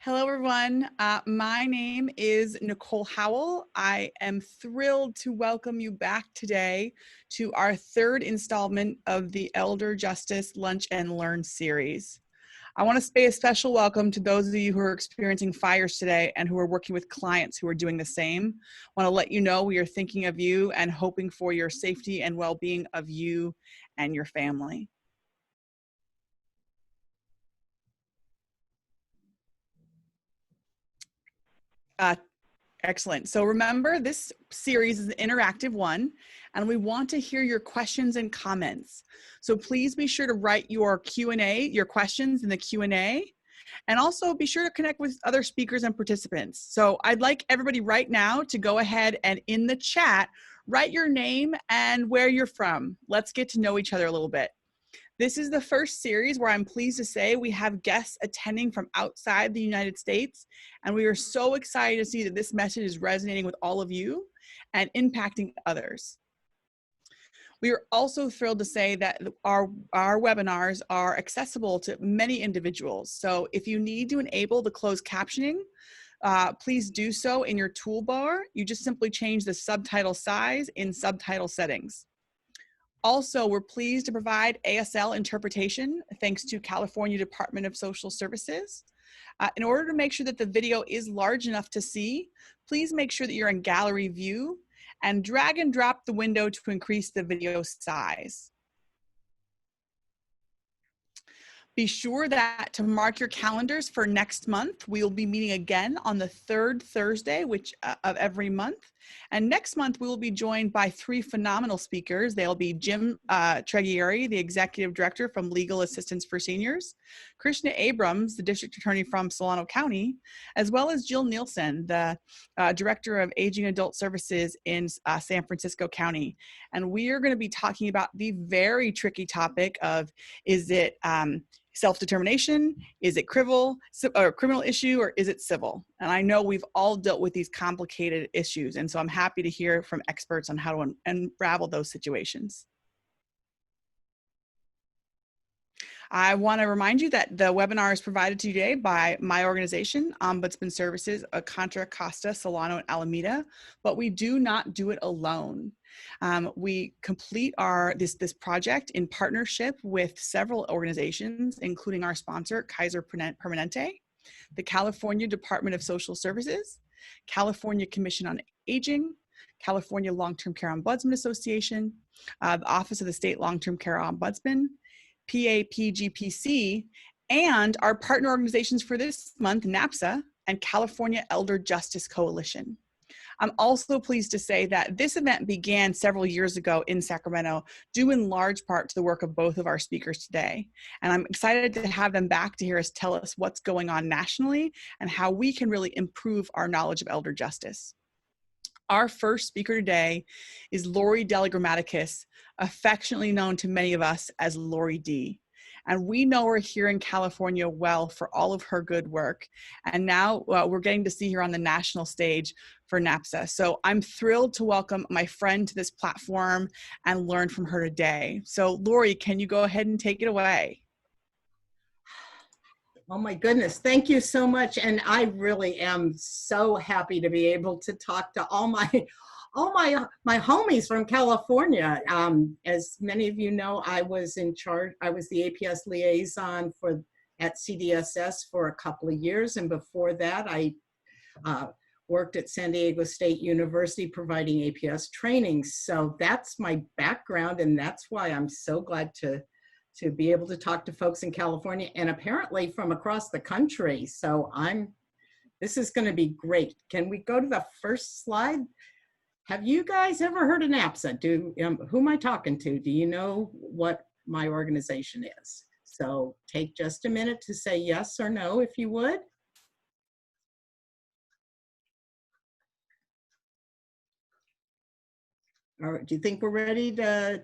Hello, everyone. My name is Nicole Howell. I am thrilled to welcome you back today to our third installment of the Elder Justice Lunch and Learn series. I want to pay a special welcome to those of you who are experiencing fires today and who are working with clients who are doing the same. I want to let you know we are thinking of you and hoping for your safety and well-being of you and your family. Excellent. So remember, this series is an interactive one, and we want to hear your questions and comments. So please be sure to write your Q&A, your questions in the Q&A, and also be sure to connect with other speakers and participants. So I'd like everybody right now to go ahead and in the chat, write your name and where you're from. Let's get to know each other a little bit. This is the first series where I'm pleased to say we have guests attending from outside the United States, and we are so excited to see that this message is resonating with all of you and impacting others. We are also thrilled to say that our webinars are accessible to many individuals. So if you need to enable the closed captioning, please do so in your toolbar. You just simply change the subtitle size in subtitle settings. Also, we're pleased to provide ASL interpretation thanks to California Department of Social Services. In order to make sure that the video is large enough to see, please make sure that you're in gallery view and drag and drop the window to increase the video size. Be sure that to mark your calendars for next month. We will be meeting again on the third Thursday of every month. And next month, we will be joined by three phenomenal speakers. They'll be Jim Treghieri, the Executive Director from Legal Assistance for Seniors, Krishna Abrams, the District Attorney from Solano County, as well as Jill Nielsen, the Director of Aging Adult Services in San Francisco County. And we are going to be talking about the very tricky topic of, is it self-determination? Is it criminal issue, or is it civil? And I know we've all dealt with these complicated issues, and so I'm happy to hear from experts on how to unravel those situations. I want to remind you that the webinar is provided to you today by my organization, Ombudsman Services, Contra Costa, Solano, and Alameda, but we do not do it alone. We complete this project in partnership with several organizations, including our sponsor, Kaiser Permanente, the California Department of Social Services, California Commission on Aging, California Long-Term Care Ombudsman Association, the Office of the State Long-Term Care Ombudsman, PAPGPC, and our partner organizations for this month, NAPSA and California Elder Justice Coalition. I'm also pleased to say that this event began several years ago in Sacramento, due in large part to the work of both of our speakers today. And I'm excited to have them back to hear us tell us what's going on nationally and how we can really improve our knowledge of elder justice. Our first speaker today is Lori Delagrammatikas, affectionately known to many of us as Lori D. And we know her here in California well for all of her good work. And now we're getting to see her on the national stage for NAPSA. So I'm thrilled to welcome my friend to this platform and learn from her today. So Lori, can you go ahead and take it away? Oh my goodness, thank you so much. And I really am so happy to be able to talk to all my homies from California. As many of you know, I was in charge, I was the APS liaison at CDSS for a couple of years. And before that, I worked at San Diego State University providing APS training. So that's my background, and that's why I'm so glad to be able to talk to folks in California and apparently from across the country. So this is going to be great. Can we go to the first slide? Have you guys ever heard of NAPSA? Who am I talking to? Do you know what my organization is? So take just a minute to say yes or no, if you would. All right, do you think we're ready to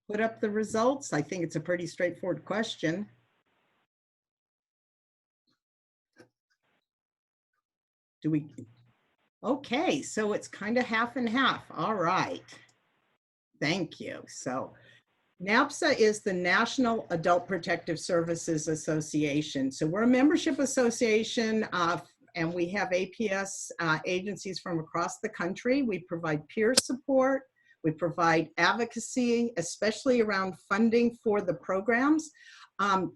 put up the results? I think it's a pretty straightforward question. Okay, so it's kind of half and half. All right, thank you. So NAPSA is the National Adult Protective Services Association. So we're a membership association, and we have APS agencies from across the country. We provide peer support. We provide advocacy, especially around funding for the programs,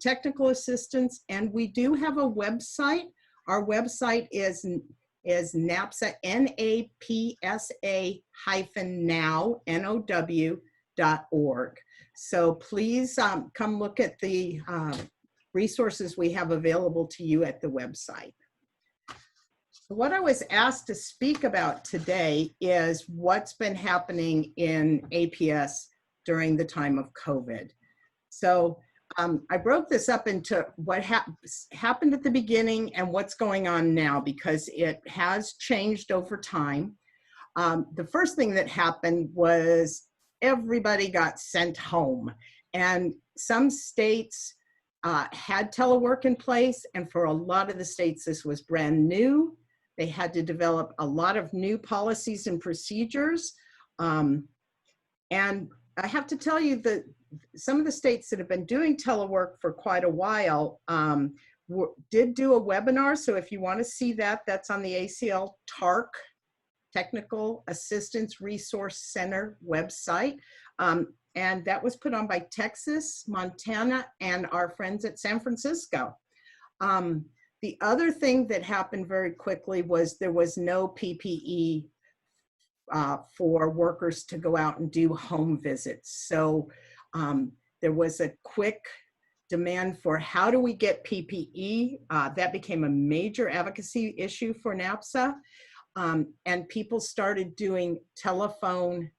technical assistance, and we do have a website. Our website is NAPSA, NAPSA-now.org. So please come look at the resources we have available to you at the website. What I was asked to speak about today is what's been happening in APS during the time of COVID. So I broke this up into what happened at the beginning and what's going on now, because it has changed over time. The first thing that happened was everybody got sent home, and some states had telework in place, and for a lot of the states this was brand new. They had to develop a lot of new policies and procedures, and I have to tell you that some of the states that have been doing telework for quite a while did do a webinar. So if you want to see that, that's on the ACL TARC, Technical Assistance Resource Center website. And that was put on by Texas, Montana, and our friends at San Francisco. The other thing that happened very quickly was there was no PPE for workers to go out and do home visits. So there was a quick demand for how do we get PPE? That became a major advocacy issue for NAPSA. And people started doing telephone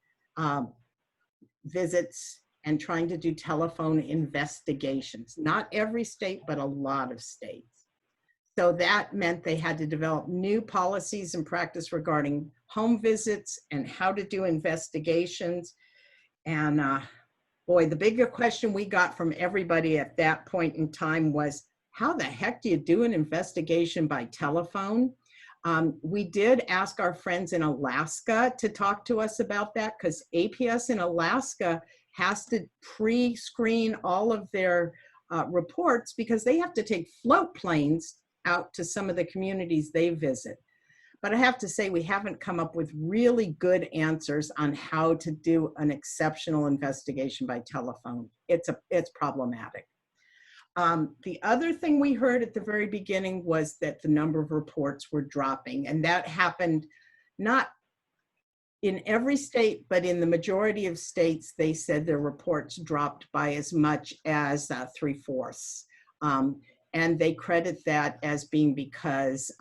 visits and trying to do telephone investigations. Not every state, but a lot of states. So that meant they had to develop new policies and practice regarding home visits and how to do investigations. And boy, the bigger question we got from everybody at that point in time was, how the heck do you do an investigation by telephone? We did ask our friends in Alaska to talk to us about that, because APS in Alaska has to pre-screen all of their reports, because they have to take float planes out to some of the communities they visit. But I have to say, we haven't come up with really good answers on how to do an exceptional investigation by telephone. It's problematic. The other thing we heard at the very beginning was that the number of reports were dropping, and that happened not in every state, but in the majority of states. They said their reports dropped by as much as 3/4. And they credit that as being because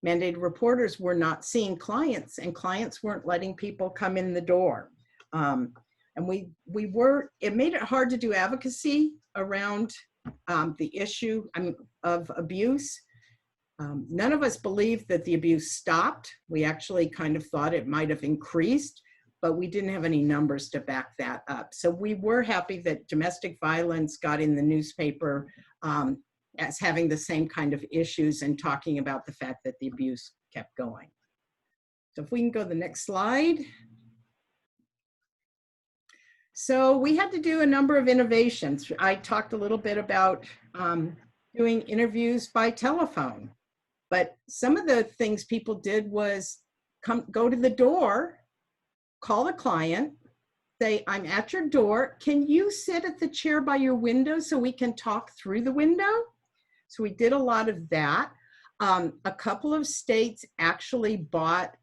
mandated reporters were not seeing clients, and clients weren't letting people come in the door. And it made it hard to do advocacy around the issue of abuse. None of us believed that the abuse stopped. We actually kind of thought it might have increased, but we didn't have any numbers to back that up. So we were happy that domestic violence got in the newspaper as having the same kind of issues and talking about the fact that the abuse kept going. So if we can go to the next slide. So we had to do a number of innovations. I talked a little bit about doing interviews by telephone, but some of the things people did was go to the door, call the client, say, I'm at your door. Can you sit at the chair by your window so we can talk through the window? So we did a lot of that. A couple of states actually bought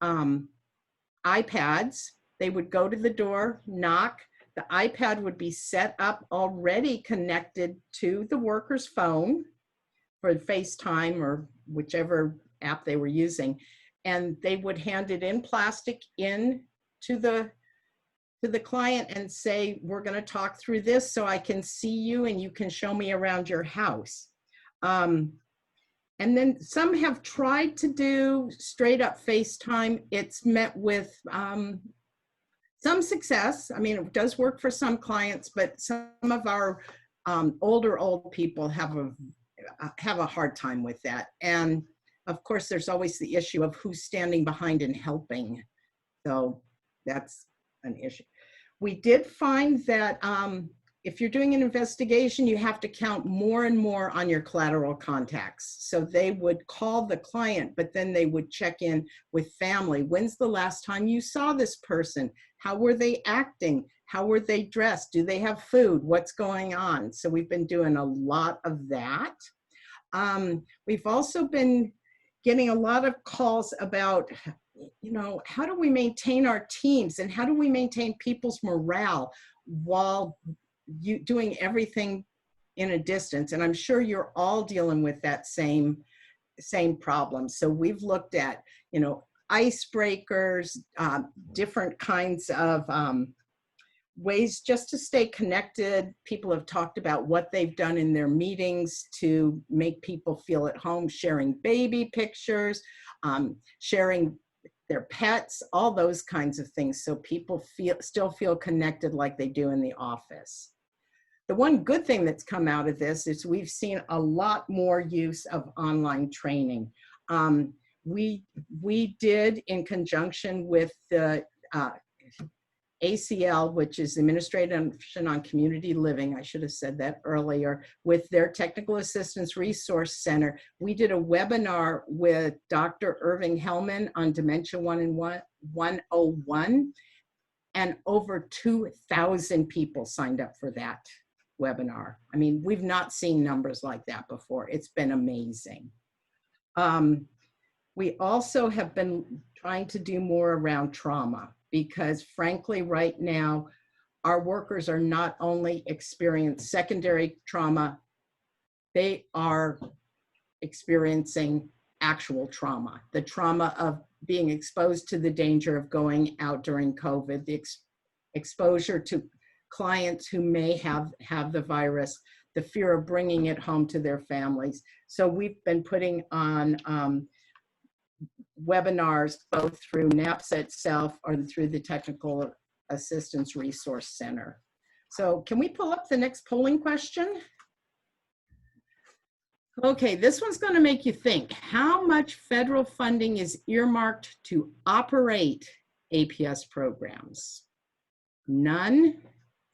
iPads. They would go to the door, knock. The iPad would be set up already connected to the worker's phone for FaceTime or whichever app they were using. And they would hand it in plastic in to the client and say, we're going to talk through this so I can see you and you can show me around your house. And then some have tried to do straight up FaceTime. It's met with some success. I mean, it does work for some clients, but some of our old people have a hard time with that. And of course, there's always the issue of who's standing behind and helping. So that's an issue. We did find that if you're doing an investigation, you have to count more and more on your collateral contacts. So they would call the client, but then they would check in with family. When's the last time you saw this person? How were they acting? How were they dressed? Do they have food? What's going on? So we've been doing a lot of that. We've also been getting a lot of calls about, you know, how do we maintain our teams and how do we maintain people's morale while doing everything in a distance? And I'm sure you're all dealing with that same problem. So we've looked at, you know, icebreakers, different kinds of ways just to stay connected. People have talked about what they've done in their meetings to make people feel at home, sharing baby pictures, sharing their pets, all those kinds of things, so people still feel connected like they do in the office. The one good thing that's come out of this is we've seen a lot more use of online training. We did, in conjunction with the ACL, which is Administration on Community Living, I should have said that earlier, with their Technical Assistance Resource Center, we did a webinar with Dr. Irving Hellman on Dementia 101, and over 2,000 people signed up for that webinar. I mean, we've not seen numbers like that before. It's been amazing. We also have been trying to do more around trauma, because frankly, right now, our workers are not only experiencing secondary trauma, they are experiencing actual trauma. The trauma of being exposed to the danger of going out during COVID, the exposure to clients who may have the virus, the fear of bringing it home to their families. So we've been putting on webinars both through NAPSA itself or through the Technical Assistance Resource Center. So can we pull up the next polling question? Okay, this one's going to make you think. How much federal funding is earmarked to operate APS programs? None,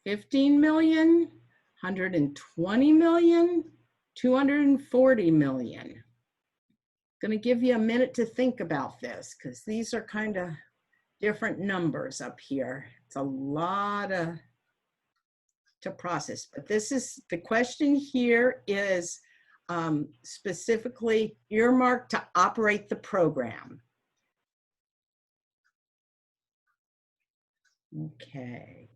15 million, 120 million, 240 million. Going to give you a minute to think about this, because these are kind of different numbers up here. It's a lot to process, but this is the question here is specifically earmarked to operate the program. Okay.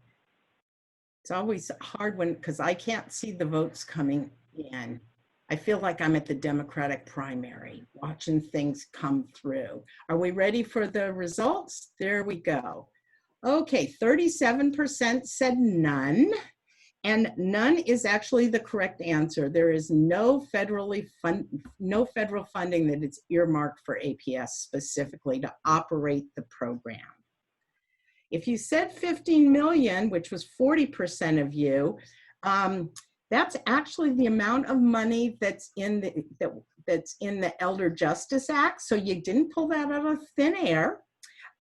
It's always hard because I can't see the votes coming in. I feel like I'm at the Democratic primary, watching things come through. Are we ready for the results? There we go. Okay, 37% said none, and none is actually the correct answer. There is no federal funding that is earmarked for APS specifically to operate the program. If you said 15 million, which was 40% of you, that's actually the amount of money that's in the Elder Justice Act. So you didn't pull that out of thin air.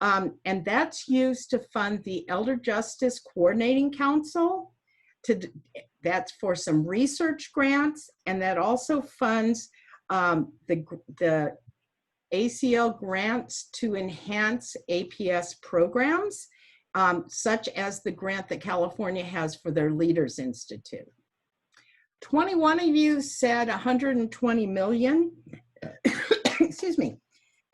And that's used to fund the Elder Justice Coordinating Council. That's for some research grants, and that also funds the ACL grants to enhance APS programs, such as the grant that California has for their Leaders Institute. 21 of you said 120 million, excuse me,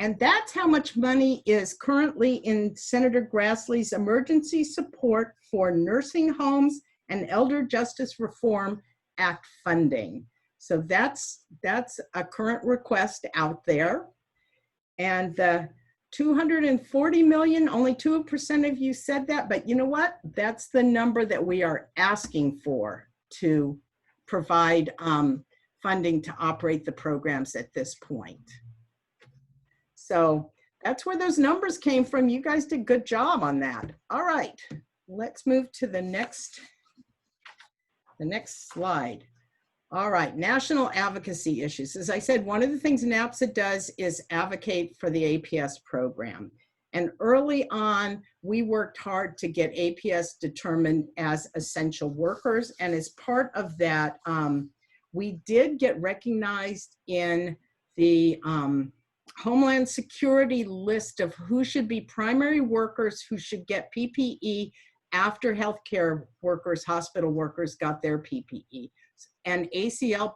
and that's how much money is currently in Senator Grassley's emergency support for nursing homes and Elder Justice Reform Act funding. So that's a current request out there. And the 240 million, only 2% of you said that, but you know what? That's the number that we are asking for to provide funding to operate the programs at this point. So that's where those numbers came from. You guys did a good job on that. All right, let's move to the next slide. All right, national advocacy issues. As I said, one of the things NAPSA does is advocate for the APS program. And early on, we worked hard to get APS determined as essential workers. And as part of that, we did get recognized in the Homeland Security list of who should be primary workers who should get PPE after healthcare workers, hospital workers got their PPE. And ACL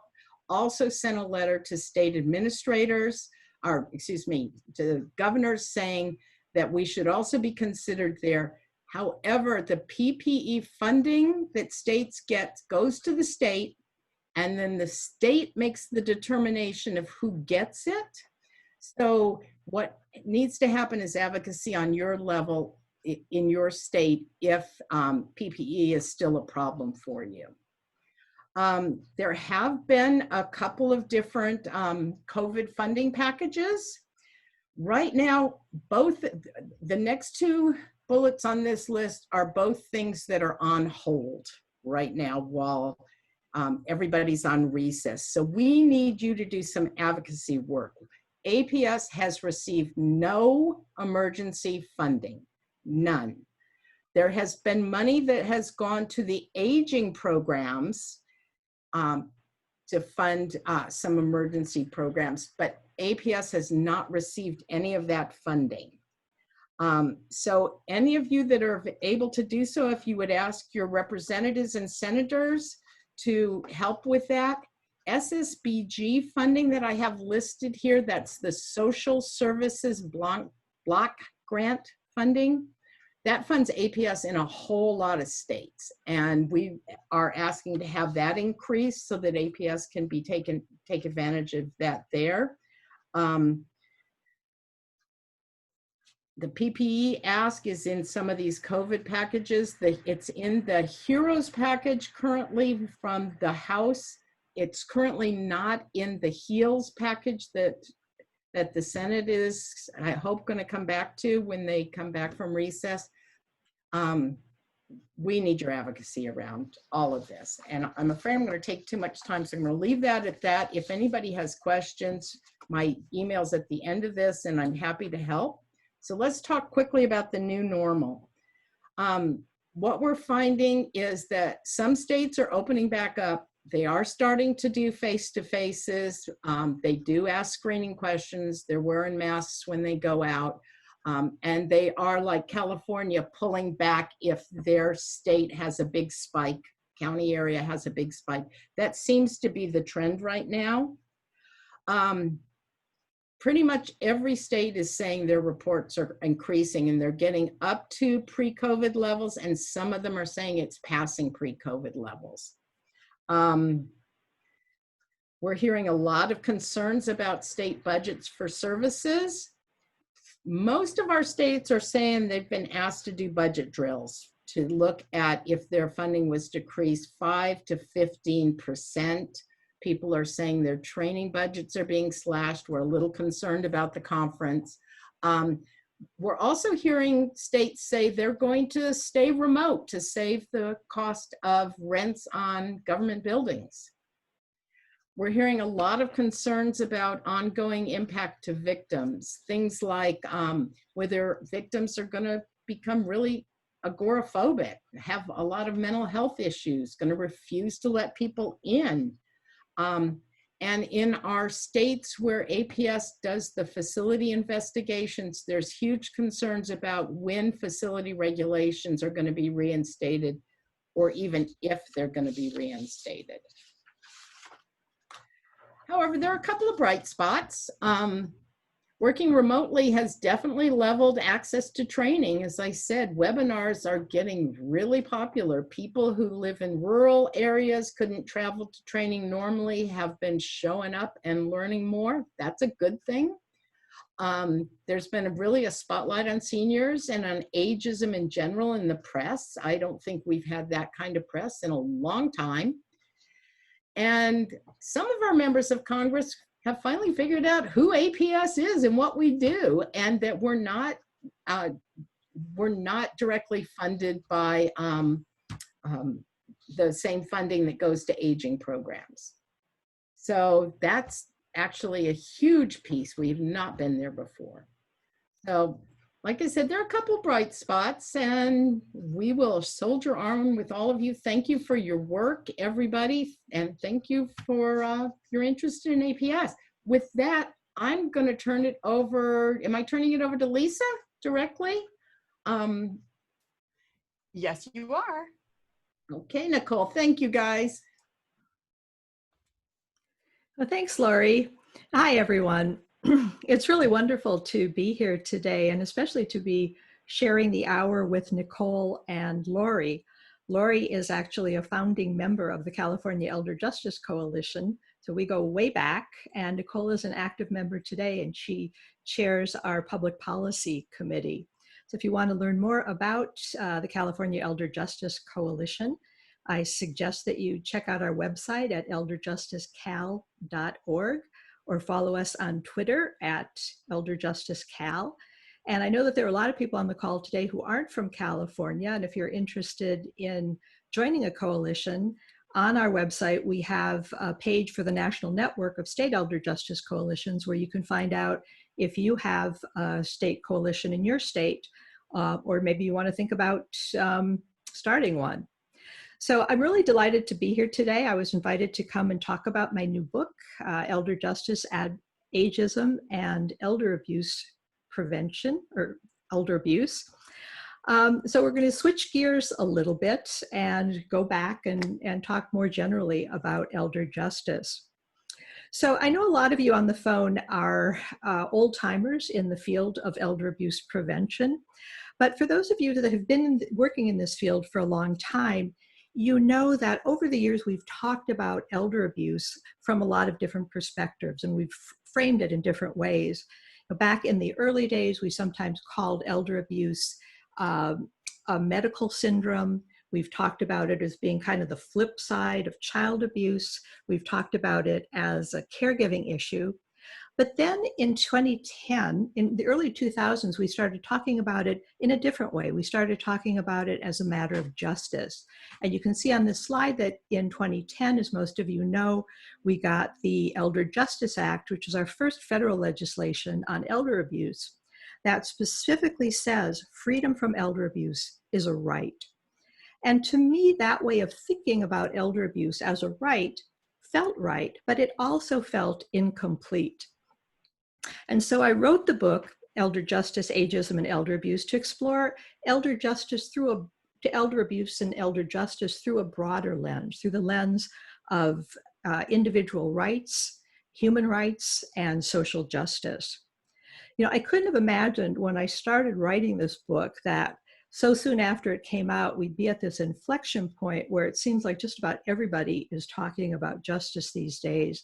also sent a letter to state administrators, or excuse me, to governors saying that we should also be considered there. However, the PPE funding that states get goes to the state, and then the state makes the determination of who gets it. So what needs to happen is advocacy on your level in your state if PPE is still a problem for you. There have been a couple of different COVID funding packages. Right now, both the next two bullets on this list are both things that are on hold right now while everybody's on recess. So we need you to do some advocacy work. APS has received no emergency funding, none. There has been money that has gone to the aging programs to fund some emergency programs, but APS has not received any of that funding. So any of you that are able to do so, if you would ask your representatives and senators to help with that. SSBG funding that I have listed here, that's the Social Services Block Grant funding. That funds APS in a whole lot of states. And we are asking to have that increase so that APS can be take advantage of that there. The PPE ask is in some of these COVID packages. It's in the HEROES package currently from the House. It's currently not in the HEALS package that the Senate is, I hope, going to come back to when they come back from recess. We need your advocacy around all of this. And I'm afraid I'm going to take too much time, so I'm going to leave that at that. If anybody has questions, my email's at the end of this, and I'm happy to help. So let's talk quickly about the new normal. What we're finding is that some states are opening back up. They are starting to do face-to-faces. They do ask screening questions. They're wearing masks when they go out. And they are, like California, pulling back if their state has a big spike, county area has a big spike. That seems to be the trend right now. Pretty much every state is saying their reports are increasing and they're getting up to pre-COVID levels, and some of them are saying it's passing pre-COVID levels. We're hearing a lot of concerns about state budgets for services. Most of our states are saying they've been asked to do budget drills to look at if their funding was decreased 5 to 15%. People are saying their training budgets are being slashed. We're a little concerned about the conference. We're also hearing states say they're going to stay remote to save the cost of rents on government buildings. We're hearing a lot of concerns about ongoing impact to victims. Things like whether victims are going to become really agoraphobic, have a lot of mental health issues, going to refuse to let people in. And in our states where APS does the facility investigations, there's huge concerns about when facility regulations are going to be reinstated, or even if they're going to be reinstated. However, there are a couple of bright spots. Working remotely has definitely leveled access to training. As I said, webinars are getting really popular. People who live in rural areas, couldn't travel to training normally, have been showing up and learning more. That's a good thing. There's been really a spotlight on seniors and on ageism in general in the press. I don't think we've had that kind of press in a long time. And some of our members of Congress have finally figured out who APS is and what we do, and that we're not directly funded by the same funding that goes to aging programs. So that's actually a huge piece. We've not been there before. So like I said, there are a couple bright spots, and we will soldier on with all of you. Thank you for your work, everybody, and thank you for your interest in APS. With that, I'm going to turn it over. Am I turning it over to Lisa directly? Yes, you are. Okay, Nicole. Thank you, guys. Well, thanks, Lori. Hi, everyone. It's really wonderful to be here today, and especially to be sharing the hour with Nicole and Lori. Lori is actually a founding member of the California Elder Justice Coalition, so we go way back, and Nicole is an active member today, and she chairs our Public Policy Committee. So if you want to learn more about the California Elder Justice Coalition, I suggest that you check out our website at elderjusticecal.org or follow us on Twitter at elderjusticecal. And I know that there are a lot of people on the call today who aren't from California. And if you're interested in joining a coalition, on our website, we have a page for the National Network of State Elder Justice Coalitions where you can find out if you have a state coalition in your state, or maybe you want to think about starting one. So I'm really delighted to be here today. I was invited to come and talk about my new book, Elder Justice, Ageism, and Elder Abuse Prevention, or Elder Abuse. So we're going to switch gears a little bit and go back and talk more generally about elder justice. So I know a lot of you on the phone are old timers in the field of elder abuse prevention, but for those of you that have been working in this field for a long time, you know that over the years we've talked about elder abuse from a lot of different perspectives, and we've framed it in different ways. Back in the early days, we sometimes called elder abuse a medical syndrome. We've talked about it as being kind of the flip side of child abuse. We've talked about it as a caregiving issue. But then in 2010, in the early 2000s, we started talking about it in a different way. We started talking about it as a matter of justice. And you can see on this slide that in 2010, as most of you know, we got the Elder Justice Act, which is our first federal legislation on elder abuse, that specifically says freedom from elder abuse is a right. And to me, that way of thinking about elder abuse as a right felt right, but it also felt incomplete. And so I wrote the book, Elder Justice, Ageism, and Elder Abuse, to explore elder justice elder abuse and elder justice through a broader lens, through the lens of individual rights, human rights, and social justice. You know, I couldn't have imagined when I started writing this book that so soon after it came out, we'd be at this inflection point where it seems like just about everybody is talking about justice these days.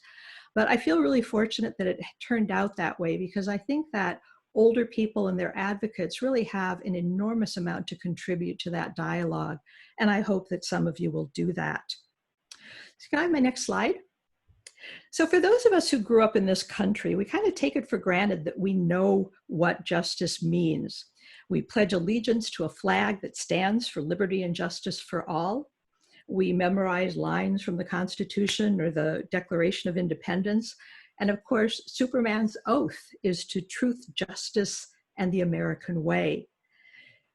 But I feel really fortunate that it turned out that way, because I think that older people and their advocates really have an enormous amount to contribute to that dialogue. And I hope that some of you will do that. So can I have my next slide? So for those of us who grew up in this country, we kind of take it for granted that we know what justice means. We pledge allegiance to a flag that stands for liberty and justice for all. We memorize lines from the Constitution or the Declaration of Independence. And of course, Superman's oath is to truth, justice, and the American way.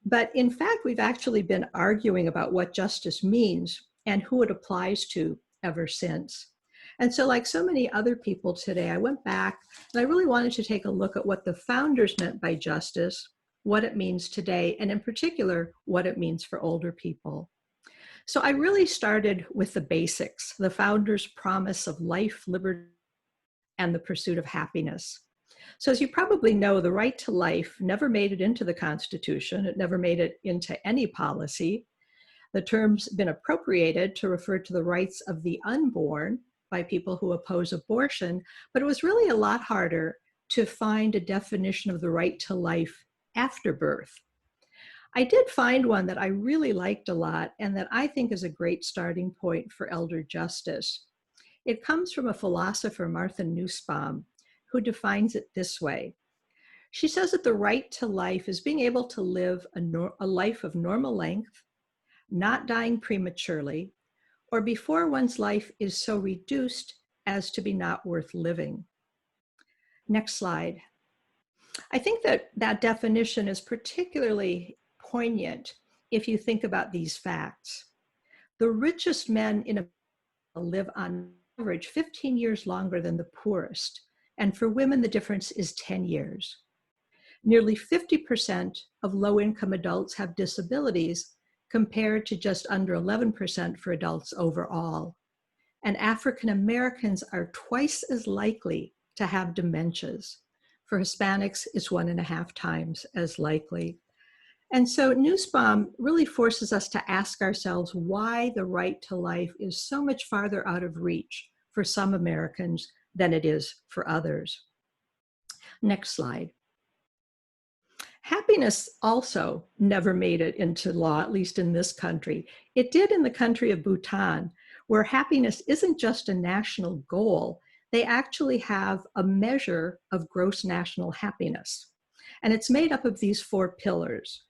But in fact, we've actually been arguing about what justice means and who it applies to ever since. And so like so many other people today, I went back and I really wanted to take a look at what the founders meant by justice, what it means today, and in particular, what it means for older people. So I really started with the basics, the founders' promise of life, liberty, and the pursuit of happiness. So as you probably know, the right to life never made it into the Constitution. It never made it into any policy. The term's been appropriated to refer to the rights of the unborn by people who oppose abortion, but it was really a lot harder to find a definition of the right to life after birth. I did find one that I really liked a lot and that I think is a great starting point for elder justice. It comes from a philosopher, Martha Nussbaum, who defines it this way. She says that the right to life is being able to live a life of normal length, not dying prematurely, or before one's life is so reduced as to be not worth living. Next slide. I think that that definition is particularly poignant if you think about these facts. The richest men in America live on average 15 years longer than the poorest, and for women, the difference is 10 years. Nearly 50% of low-income adults have disabilities, compared to just under 11% for adults overall. And African Americans are twice as likely to have dementias. For Hispanics, it's 1.5 times as likely. And so Nussbaum really forces us to ask ourselves why the right to life is so much farther out of reach for some Americans than it is for others. Next slide. Happiness also never made it into law, at least in this country. It did in the country of Bhutan, where happiness isn't just a national goal. They actually have a measure of gross national happiness. And it's made up of these 4 pillars: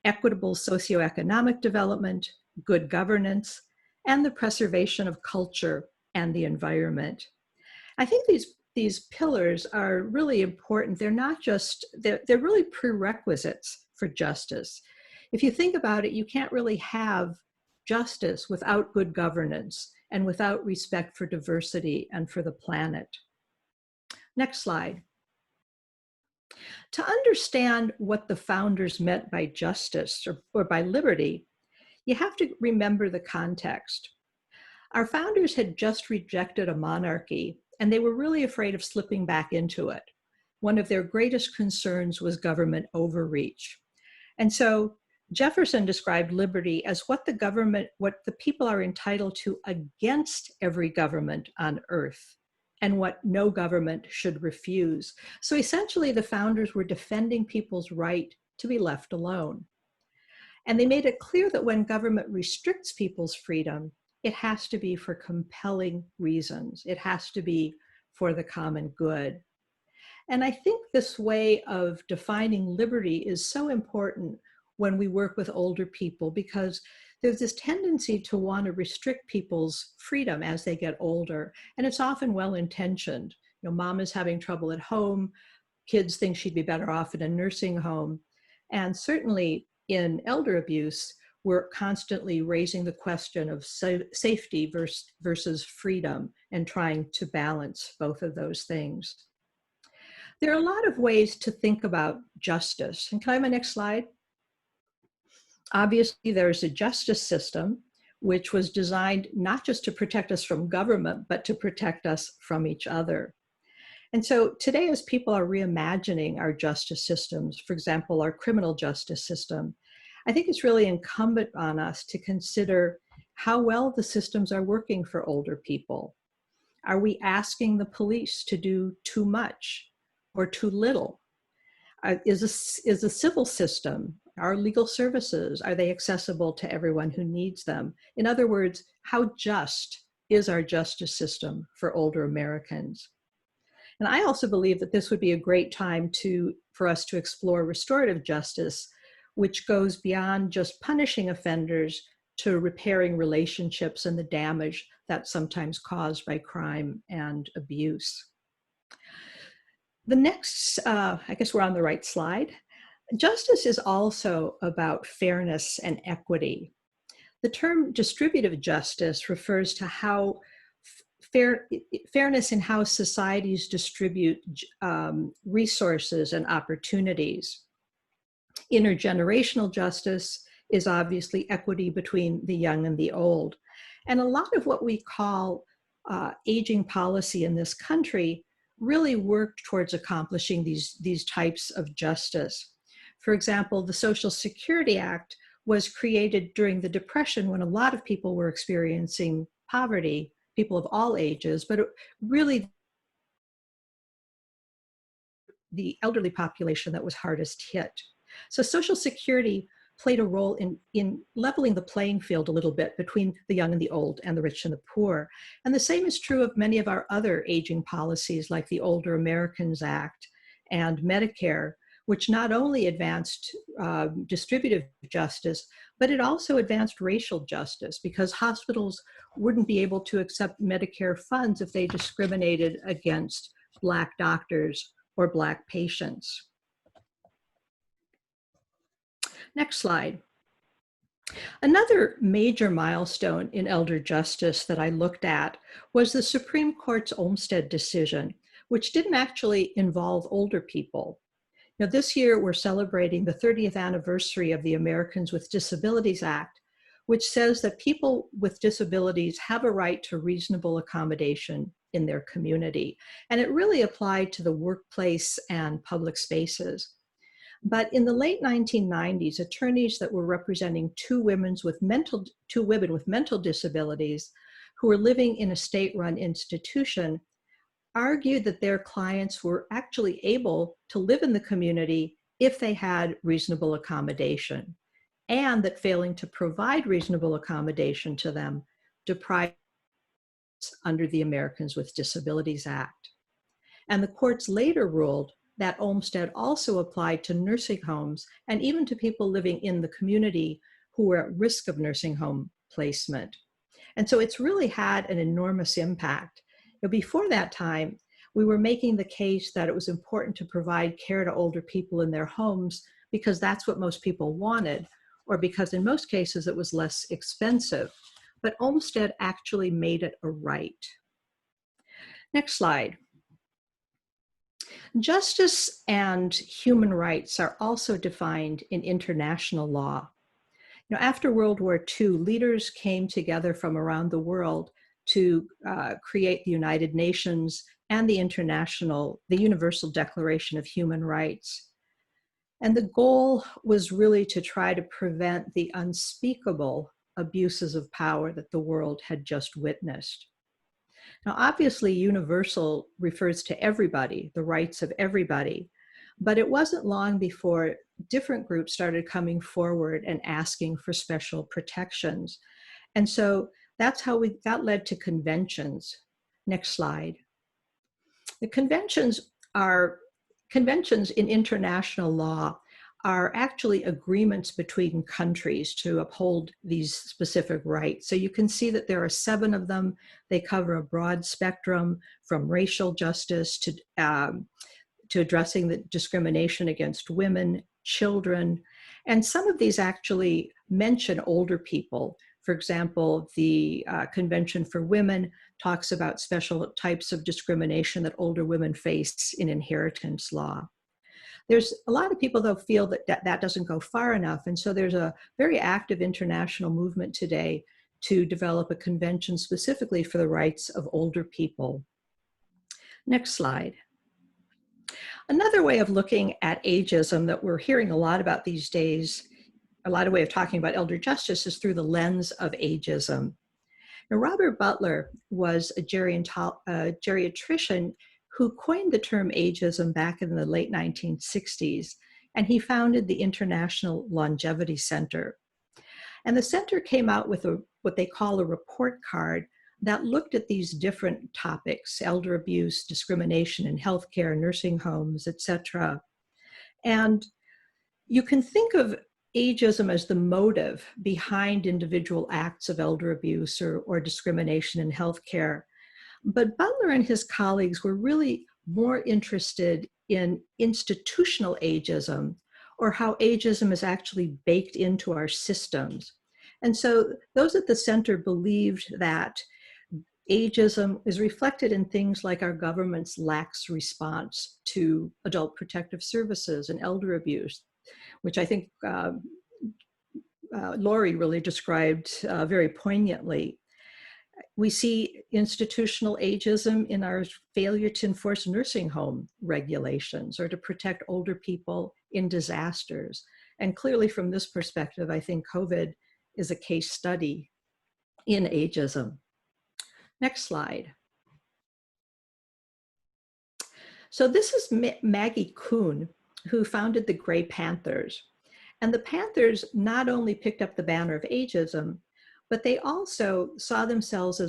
equitable socioeconomic development, good governance, and the preservation of culture and the environment. I think these pillars are really important. They're not just, they're really prerequisites for justice. If you think about it, you can't really have justice without good governance and without respect for diversity and for the planet. Next slide. To understand what the founders meant by justice or by liberty, you have to remember the context. Our founders had just rejected a monarchy, and they were really afraid of slipping back into it. One of their greatest concerns was government overreach. And so Jefferson described liberty as what the people are entitled to against every government on earth, and what no government should refuse. So essentially, the founders were defending people's right to be left alone. And they made it clear that when government restricts people's freedom, it has to be for compelling reasons. It has to be for the common good. And I think this way of defining liberty is so important when we work with older people, because there's this tendency to want to restrict people's freedom as they get older. And it's often well-intentioned. You know, mom is having trouble at home. Kids think she'd be better off in a nursing home. And certainly in elder abuse, we're constantly raising the question of safety versus freedom and trying to balance both of those things. There are a lot of ways to think about justice. And can I have my next slide? Obviously, there's a justice system which was designed not just to protect us from government, but to protect us from each other. And so today, as people are reimagining our justice systems, for example, our criminal justice system, I think it's really incumbent on us to consider how well the systems are working for older people. Are we asking the police to do too much or too little? Is the civil system, our legal services, are they accessible to everyone who needs them? In other words, how just is our justice system for older Americans? And I also believe that this would be a great time for us to explore restorative justice, which goes beyond just punishing offenders to repairing relationships and the damage that's sometimes caused by crime and abuse. The next, I guess we're on the right slide. Justice is also about fairness and equity. The term distributive justice refers to how fairness in how societies distribute resources and opportunities. Intergenerational justice is obviously equity between the young and the old. And a lot of what we call aging policy in this country really worked towards accomplishing these types of justice. For example, the Social Security Act was created during the Depression when a lot of people were experiencing poverty, people of all ages, but really the elderly population that was hardest hit. So Social Security played a role in leveling the playing field a little bit between the young and the old and the rich and the poor. And the same is true of many of our other aging policies like the Older Americans Act and Medicare, which not only advanced distributive justice, but it also advanced racial justice, because hospitals wouldn't be able to accept Medicare funds if they discriminated against Black doctors or Black patients. Next slide. Another major milestone in elder justice that I looked at was the Supreme Court's Olmstead decision, which didn't actually involve older people. Now, this year we're celebrating the 30th anniversary of the Americans with Disabilities Act, which says that people with disabilities have a right to reasonable accommodation in their community. And it really applied to the workplace and public spaces. But in the late 1990s, attorneys that were representing two women with mental disabilities who were living in a state-run institution argued that their clients were actually able to live in the community if they had reasonable accommodation, and that failing to provide reasonable accommodation to them deprived under the Americans with Disabilities Act. And the courts later ruled that Olmstead also applied to nursing homes and even to people living in the community who were at risk of nursing home placement. And so it's really had an enormous impact. Before that time, we were making the case that it was important to provide care to older people in their homes because that's what most people wanted, or because in most cases it was less expensive. But Olmstead actually made it a right. Next slide. Justice and human rights are also defined in international law. Now, after World War II, leaders came together from around the world to create the United Nations and the Universal Declaration of Human Rights. And the goal was really to try to prevent the unspeakable abuses of power that the world had just witnessed. Now, obviously, universal refers to everybody, the rights of everybody, but it wasn't long before different groups started coming forward and asking for special protections. And so that led to conventions. Next slide. The conventions in international law are actually agreements between countries to uphold these specific rights. So you can see that there are 7 of them. They cover a broad spectrum from racial justice to addressing the discrimination against women, children, and some of these actually mention older people. For example, the Convention for Women talks about special types of discrimination that older women face in inheritance law. There's a lot of people, though, feel that doesn't go far enough. And so there's a very active international movement today to develop a convention specifically for the rights of older people. Next slide. Another way of looking at ageism that we're hearing a lot about these days, a lot of way of talking about elder justice, is through the lens of ageism. Now, Robert Butler was a geriatrician who coined the term ageism back in the late 1960s, and he founded the International Longevity Center. And the center came out with what they call a report card that looked at these different topics: elder abuse, discrimination in healthcare, nursing homes, etc. And you can think of ageism as the motive behind individual acts of elder abuse or discrimination in healthcare. But Butler and his colleagues were really more interested in institutional ageism, or how ageism is actually baked into our systems. And so those at the center believed that ageism is reflected in things like our government's lax response to adult protective services and elder abuse, which I think Lori really described very poignantly. We see institutional ageism in our failure to enforce nursing home regulations or to protect older people in disasters. And clearly from this perspective, I think COVID is a case study in ageism. Next slide. So this is Maggie Kuhn, who founded the Grey Panthers. And the Panthers not only picked up the banner of ageism, but they also saw themselves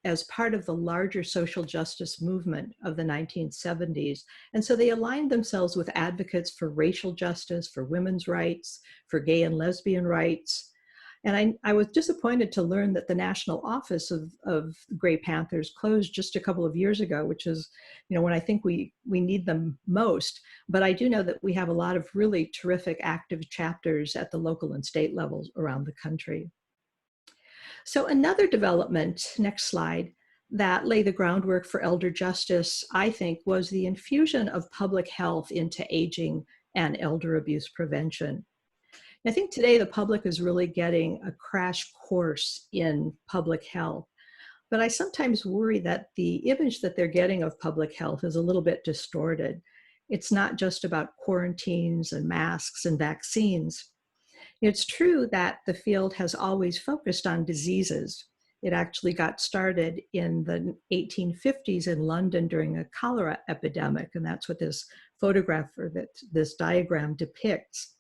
as part of the larger social justice movement of the 1970s. And so they aligned themselves with advocates for racial justice, for women's rights, for gay and lesbian rights. And I was disappointed to learn that the national office of Gray Panthers closed just a couple of years ago, which is, when I think we need them most. But I do know that we have a lot of really terrific active chapters at the local and state levels around the country. So another development, next slide, that laid the groundwork for elder justice, I think, was the infusion of public health into aging and elder abuse prevention. I think today the public is really getting a crash course in public health, but I sometimes worry that the image that they're getting of public health is a little bit distorted. It's not just about quarantines and masks and vaccines. It's true that the field has always focused on diseases. It actually got started in the 1850s in London during a cholera epidemic, and that's what this photograph or this diagram depicts.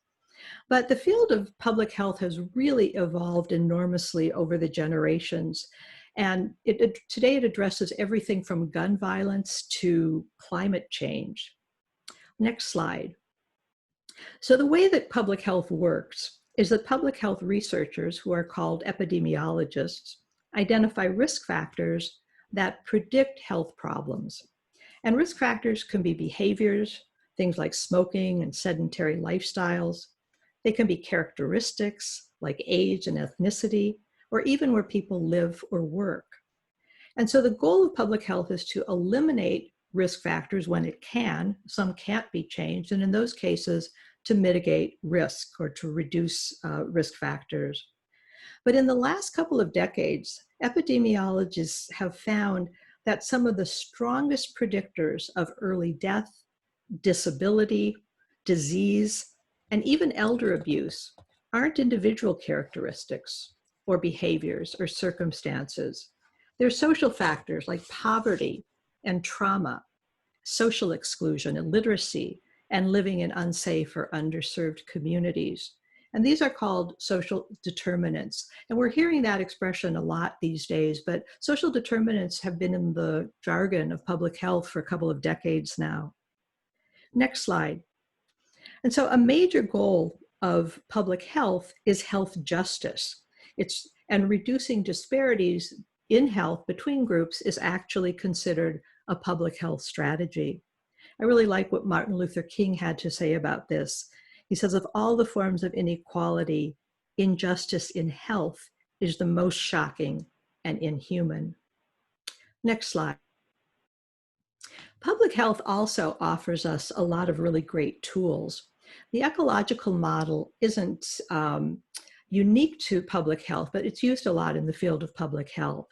But the field of public health has really evolved enormously over the generations. And today it addresses everything from gun violence to climate change. Next slide. So the way that public health works is that public health researchers, who are called epidemiologists, identify risk factors that predict health problems. And risk factors can be behaviors, things like smoking and sedentary lifestyles. They can be characteristics like age and ethnicity, or even where people live or work. And so the goal of public health is to eliminate risk factors when it can. Some can't be changed, and in those cases, to mitigate risk or to reduce risk factors. But in the last couple of decades, epidemiologists have found that some of the strongest predictors of early death, disability, disease, and even elder abuse aren't individual characteristics or behaviors or circumstances. They're social factors like poverty and trauma, social exclusion, illiteracy, and living in unsafe or underserved communities. And these are called social determinants. And we're hearing that expression a lot these days, but social determinants have been in the jargon of public health for a couple of decades now. Next slide. And so a major goal of public health is health justice. And reducing disparities in health between groups is actually considered a public health strategy. I really like what Martin Luther King had to say about this. He says, of all the forms of inequality, injustice in health is the most shocking and inhuman. Next slide. Public health also offers us a lot of really great tools. The ecological model isn't unique to public health, but it's used a lot in the field of public health.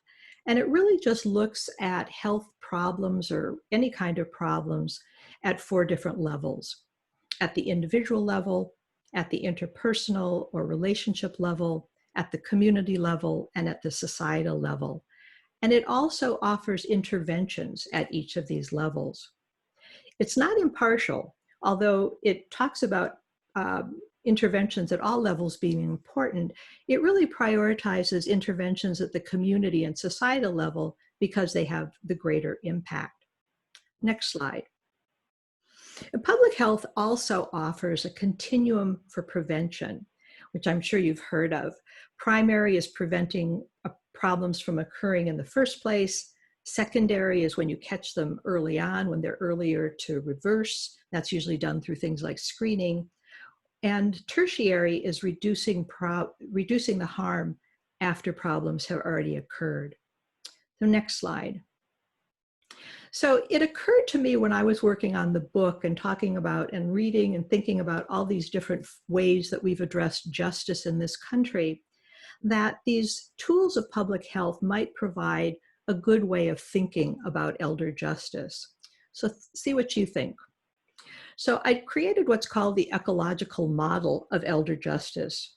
And it really just looks at health problems or any kind of problems at 4 different levels: at the individual level, at the interpersonal or relationship level, at the community level, and at the societal level. And it also offers interventions at each of these levels. It's not impartial, although it talks about interventions at all levels being important. It really prioritizes interventions at the community and societal level because they have the greater impact. Next slide. Public health also offers a continuum for prevention, which I'm sure you've heard of. Primary is preventing problems from occurring in the first place. Secondary is when you catch them early on, when they're earlier to reverse. That's usually done through things like screening. And tertiary is reducing the harm after problems have already occurred. So next slide. So it occurred to me when I was working on the book and talking about and reading and thinking about all these different ways that we've addressed justice in this country, that these tools of public health might provide a good way of thinking about elder justice. So see what you think. So I created what's called the ecological model of elder justice,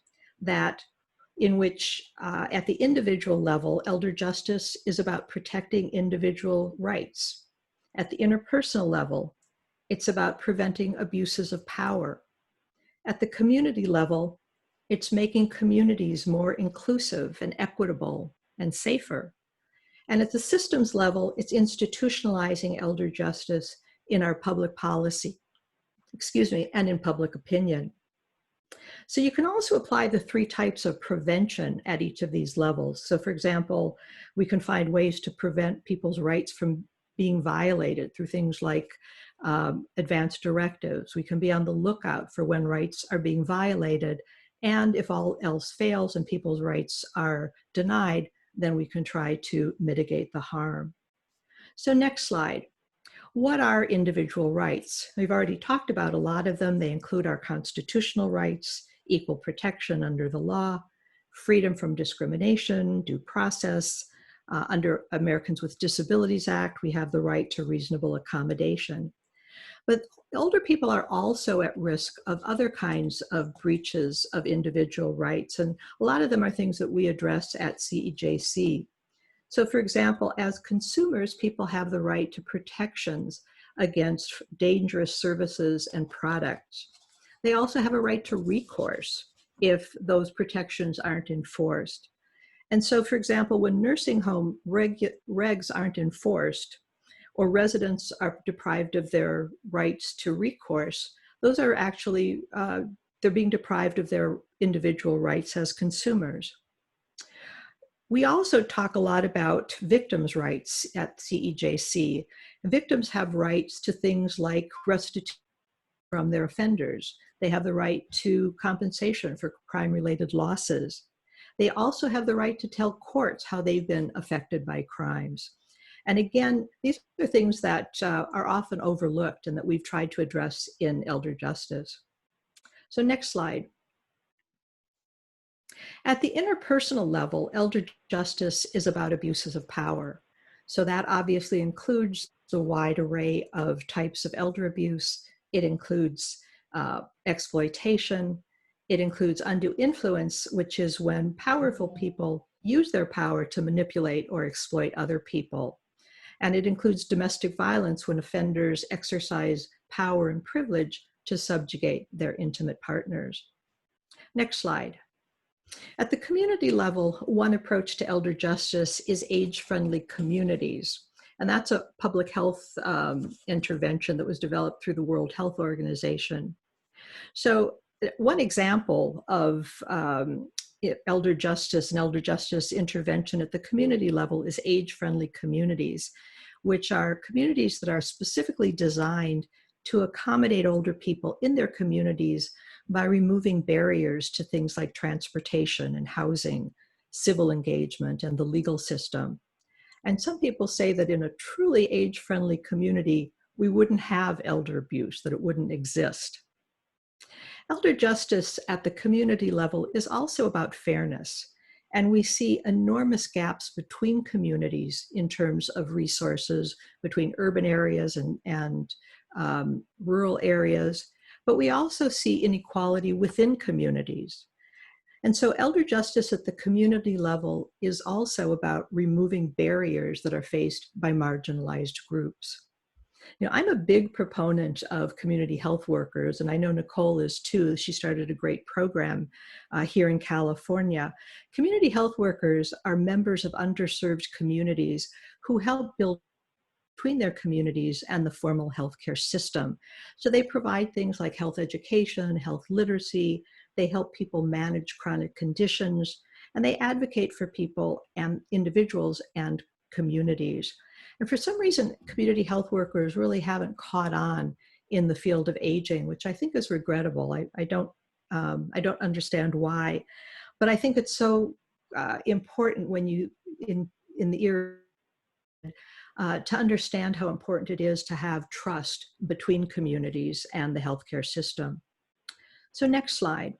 in which at the individual level, elder justice is about protecting individual rights. At the interpersonal level, it's about preventing abuses of power. At the community level, it's making communities more inclusive and equitable and safer. And at the systems level, it's institutionalizing elder justice in our public policy, and in public opinion. So you can also apply the 3 types of prevention at each of these levels. So for example, we can find ways to prevent people's rights from being violated through things like advanced directives. We can be on the lookout for when rights are being violated. And if all else fails and people's rights are denied, then we can try to mitigate the harm. So next slide. What are individual rights? We've already talked about a lot of them. They include our constitutional rights, equal protection under the law, freedom from discrimination, due process. Under Americans with Disabilities Act, we have the right to reasonable accommodation. But older people are also at risk of other kinds of breaches of individual rights. And a lot of them are things that we address at CEJC. So for example, as consumers, people have the right to protections against dangerous services and products. They also have a right to recourse if those protections aren't enforced. And so for example, when nursing home regs aren't enforced, or residents are deprived of their rights to recourse, those are actually, they're being deprived of their individual rights as consumers. We also talk a lot about victims' rights at CEJC. Victims have rights to things like restitution from their offenders. They have the right to compensation for crime-related losses. They also have the right to tell courts how they've been affected by crimes. And again, these are things that are often overlooked and that we've tried to address in elder justice. So next slide. At the interpersonal level, elder justice is about abuses of power. So that obviously includes the wide array of types of elder abuse. It includes exploitation. It includes undue influence, which is when powerful people use their power to manipulate or exploit other people. And it includes domestic violence when offenders exercise power and privilege to subjugate their intimate partners. Next slide. At the community level, one approach to elder justice is age-friendly communities. And that's a public health intervention that was developed through the World Health Organization. So one example of elder justice and elder justice intervention at the community level is age-friendly communities, which are communities that are specifically designed to accommodate older people in their communities by removing barriers to things like transportation and housing, civil engagement, and the legal system. And some people say that in a truly age-friendly community, we wouldn't have elder abuse, that it wouldn't exist. Elder justice at the community level is also about fairness. And we see enormous gaps between communities in terms of resources, between urban areas and rural areas. But we also see inequality within communities. And so elder justice at the community level is also about removing barriers that are faced by marginalized groups. You know, I'm a big proponent of community health workers, and I know Nicole is too. She started a great program here in California. Community health workers are members of underserved communities who help build between their communities and the formal healthcare system. So they provide things like health education, health literacy, they help people manage chronic conditions, and they advocate for people and individuals and communities. And for some reason, community health workers really haven't caught on in the field of aging, which I think is regrettable. I don't understand why, but I think it's so important when you, in the era, to understand how important it is to have trust between communities and the healthcare system. So next slide.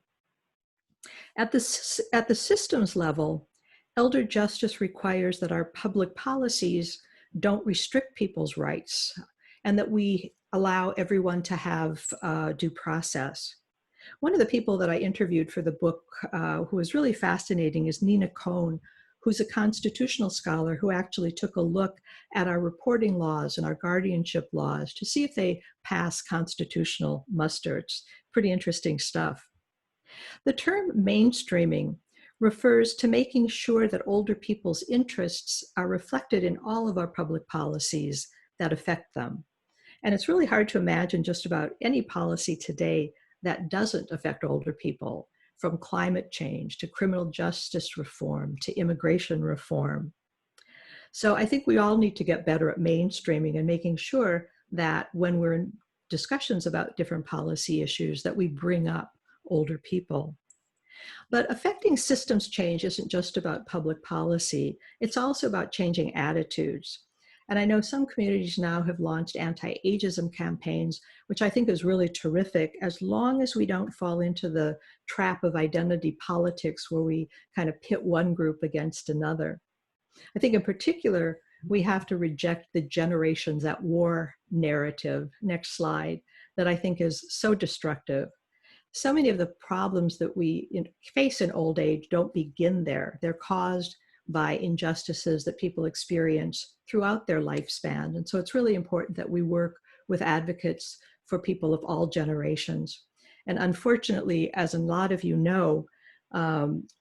At the systems level, elder justice requires that our public policies don't restrict people's rights and that we allow everyone to have due process. One of the people that I interviewed for the book who was really fascinating is Nina Cohn, who's a constitutional scholar who actually took a look at our reporting laws and our guardianship laws to see if they pass constitutional muster. It's pretty interesting stuff. The term mainstreaming refers to making sure that older people's interests are reflected in all of our public policies that affect them. And it's really hard to imagine just about any policy today that doesn't affect older people, from climate change to criminal justice reform to immigration reform. So I think we all need to get better at mainstreaming and making sure that when we're in discussions about different policy issues, that we bring up older people. But affecting systems change isn't just about public policy, it's also about changing attitudes. And I know some communities now have launched anti-ageism campaigns, which I think is really terrific, as long as we don't fall into the trap of identity politics where we kind of pit one group against another. I think in particular, we have to reject the generations at war narrative, next slide, that I think is so destructive. So many of the problems that we face in old age don't begin there. They're caused by injustices that people experience throughout their lifespan. And so it's really important that we work with advocates for people of all generations. And unfortunately, as a lot of you know,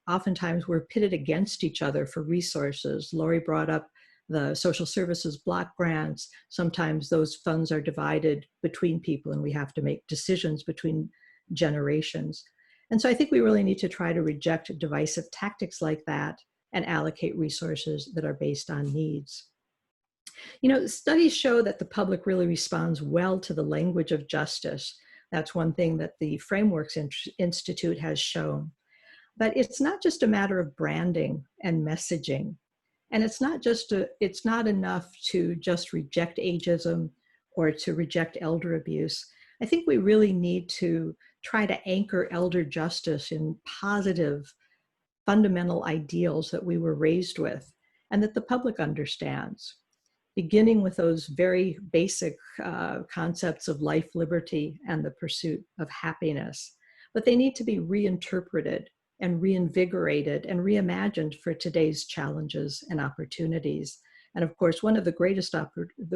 oftentimes we're pitted against each other for resources. Lori brought up the social services block grants. Sometimes those funds are divided between people and we have to make decisions between generations. And so I think we really need to try to reject divisive tactics like that and allocate resources that are based on needs. You know, studies show that the public really responds well to the language of justice. That's one thing that the Frameworks Institute has shown. But it's not just a matter of branding and messaging. And it's not enough to just reject ageism or to reject elder abuse. I think we really need to try to anchor elder justice in positive, fundamental ideals that we were raised with and that the public understands, beginning with those very basic concepts of life, liberty, and the pursuit of happiness. But they need to be reinterpreted and reinvigorated and reimagined for today's challenges and opportunities. And of course, one of the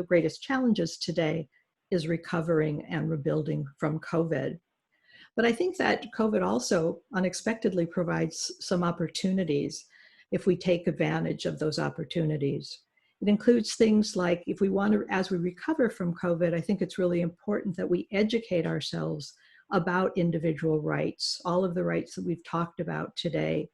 greatest challenges today is recovering and rebuilding from COVID. But I think that COVID also unexpectedly provides some opportunities if we take advantage of those opportunities. It includes things like, if we want to, as we recover from COVID, I think it's really important that we educate ourselves about individual rights, all of the rights that we've talked about today.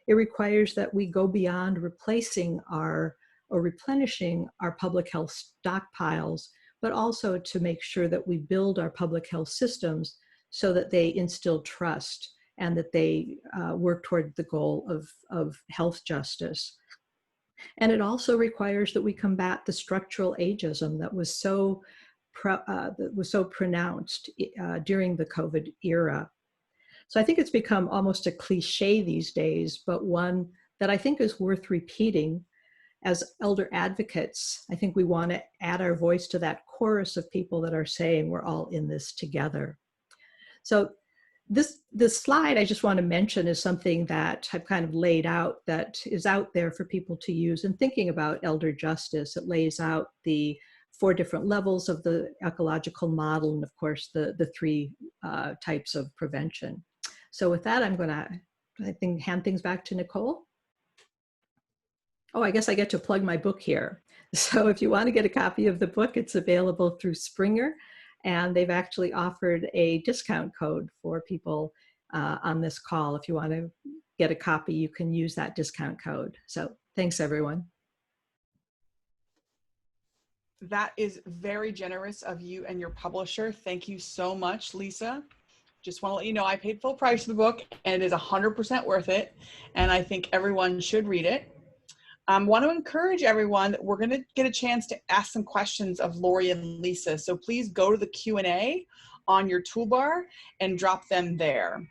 It requires that we go beyond replacing or replenishing our public health stockpiles, but also to make sure that we build our public health systems so that they instill trust and that they work toward the goal of health justice. And it also requires that we combat the structural ageism that was so pronounced during the COVID era. So I think it's become almost a cliche these days, but one that I think is worth repeating. As elder advocates, I think we want to add our voice to that chorus of people that are saying we're all in this together. So this slide I just want to mention is something that I've kind of laid out that is out there for people to use in thinking about elder justice. It lays out the 4 different levels of the ecological model and, of course, the 3 types of prevention. So with that, I'm going to, I think, hand things back to Nicole. Oh, I guess I get to plug my book here. So if you want to get a copy of the book, it's available through Springer. And they've actually offered a discount code for people on this call. If you want to get a copy, you can use that discount code. So thanks, everyone. That is very generous of you and your publisher. Thank you so much, Lisa. Just want to let you know I paid full price for the book and it is 100% worth it. And I think everyone should read it. I want to encourage everyone that we're going to get a chance to ask some questions of Lori and Lisa. So please go to the Q&A on your toolbar and drop them there.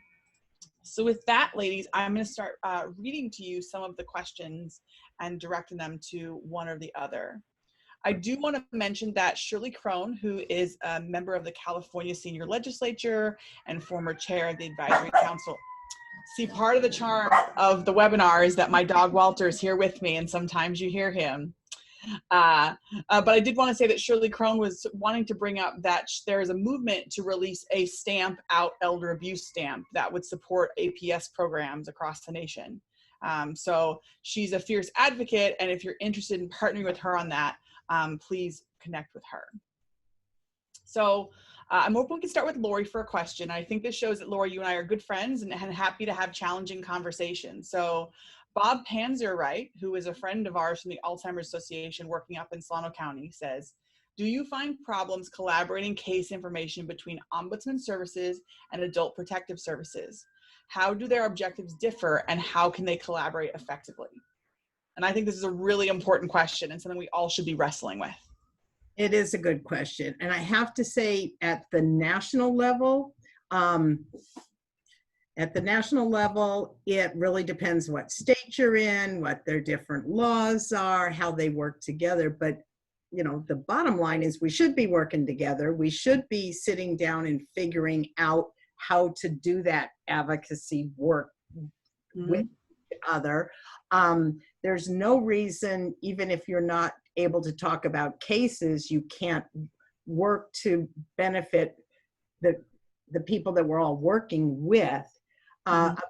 So with that, ladies, I'm going to start reading to you some of the questions and directing them to one or the other. I do want to mention that Shirley Crone, who is a member of the California Senior Legislature and former chair of the Advisory Council. See, part of the charm of the webinar is that my dog Walter is here with me and sometimes you hear him. But I did want to say that Shirley Crone was wanting to bring up that there is a movement to release a Stamp Out Elder Abuse stamp that would support APS programs across the nation. So she's a fierce advocate, and if you're interested in partnering with her on that, please connect with her. So I'm hoping we can start with Lori for a question. I think this shows that, Lori, you and I are good friends and happy to have challenging conversations. So Bob Panzerwright, who is a friend of ours from the Alzheimer's Association working up in Solano County, says, do you find problems collaborating case information between Ombudsman services and adult protective services? How do their objectives differ and how can they collaborate effectively? And I think this is a really important question and something we all should be wrestling with. It is a good question. And I have to say at the national level, it really depends what state you're in, what their different laws are, how they work together. But, you know, the bottom line is we should be working together. We should be sitting down and figuring out how to do that advocacy work with each other. There's no reason, even if you're not able to talk about cases, you can't work to benefit the people that we're all working with. About